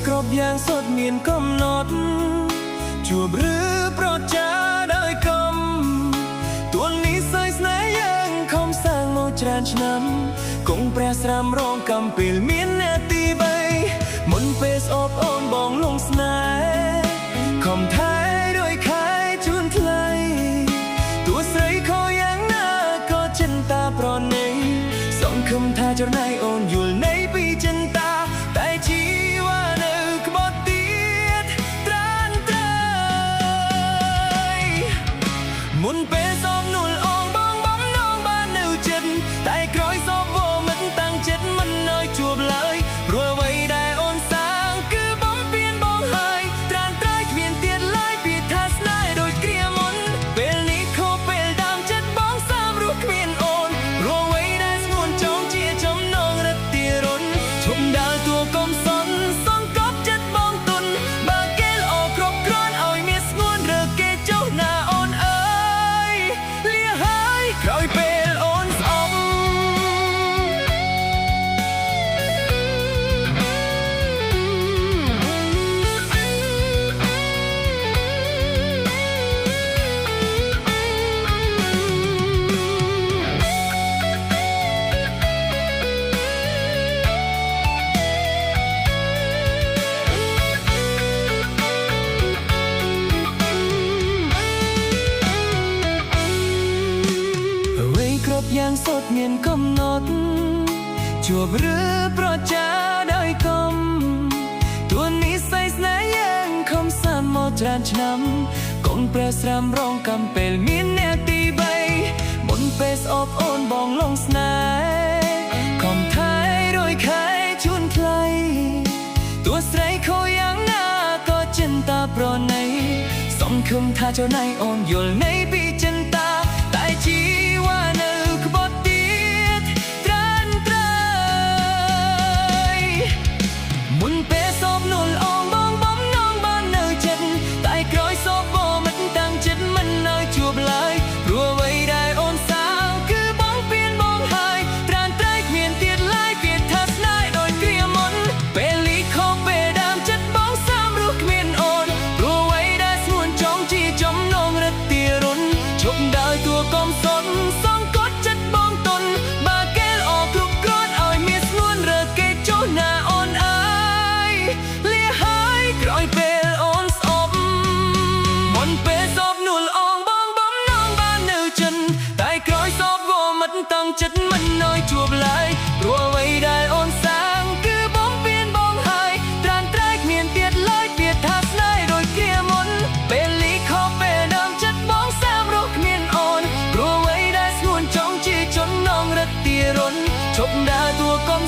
គ្រប់យ៉ាងសុទ្ធមានកំណត់ជួបឬប្រចាដោយកំទួននេះសើស្នេហ៍យើងខំសាងមកច្រើនឆ្នាំគង់ព្រះស្រាមរងកំពេលមានអ្នកទី3មុនពេលស្អបអូនបងលងស្នេហ៍ខំថែដោយខែជូនថ្លៃទោះស្រីខុសយ៉ាងណាក៏ចិន្តាប្រណីសង្ឃឹមថាចរណៃអូនយល់នៃពីចិន្តាតែជីវ៉ានៅក្បត់ទៀតត្រានត្រៃមុនពេលសោមនួលអងបងបំណងបាននៅចិត្តតែក្រោយសោបវមិនតាំងចិត្តមិនឲ្យជួបឡើយព្រោះអ្វីដែលអូនសាងគឺបំពេញបងហើយត្រានត្រៃគ្មានទៀតឡើយពីថាស្នេហ៍ដូចគ្រាមុនពេលនេះខុសពេលដើមចិត្តបងសាមរស់គ្មានអូនព្រោះអ្វីដែលស្ងួនចង់ជាចំណងរត់ទារុនឈប់ដើរតួកុំសន់សងកប់ចិត្តបងទុនបើគេល្អគ្រប់គ្រាន់ឲ្យមានស្ងួនឬគេចុះណាអូនអើយលាហើយក្រោយពេលអូនស្អប់គ្រប់យ៉ាងសុទ្ធមានកំណត់ជួបឬប្រចាដោយកំទួននេះស័យស្នេហ៍យើងខំសានមកច្រើនឆ្នាំកូនព្រះស្រាមរងកំពេលមានអ្នកទី3មុនពេលស្អប់អូនបងលងស្នេហ៍ខំថែដោយខែជូនថ្លៃទោះស្រីខុសយ៉ាងណាក៏ចិន្តាប្រណីសង្ឃឹមថាចរណៃអូនយល់នៃពីចិន្តាតែជីវ៉ានៅក្បត់ទៀតត្រានត្រៃមុនពេលសោបនួលអងបងបំណងបាននៅចិត្តតែក្រោយសោបវមិនតាំងចិត្តមិនឲ្យជួបឡើយព្រោះអ្វីដែលអូនសាងគឺបងពៀនបងហើយត្រានត្រៃគ្មានទៀតឡើយពីថាស្នេហ៍ដូចគ្រាមុនពេលលីខុសពេលដើមចិត្តបងសាមរស់គ្មានអូនព្រោះអ្វីដែលស្ងួនចង់ជាចំណងរត់ទារុនឈប់ដើរតួកុំសន់សងកត់ចិត្តបងទុនបើគេល្អគ្រប់គ្រាន់ឲ្យមានស្ងួនរើគេចុះណាអូនអើយលាហើយក្រោយពេលអូនស្អប់មុនពេលសោបនួលអងបងបំណងបាននៅចិនតែក្រោយសោបវមិនតាំងចិត្តមិនឲ្យជួបឡើយព្រោះអ្វីដែលអូនសាងគឺបំពេញបងហើយត្រានត្រៃគ្មានទៀតឡើយពីថាស្នេហ៍ដូចគ្រាមុនពេលលីខុសពេលដើមចិត្តបងសាមរស់គ្មានអូនព្រោះអ្វីដែលស្ងួនចង់ជាចំណងរត់ទារុនឈប់ដើរតួកុំ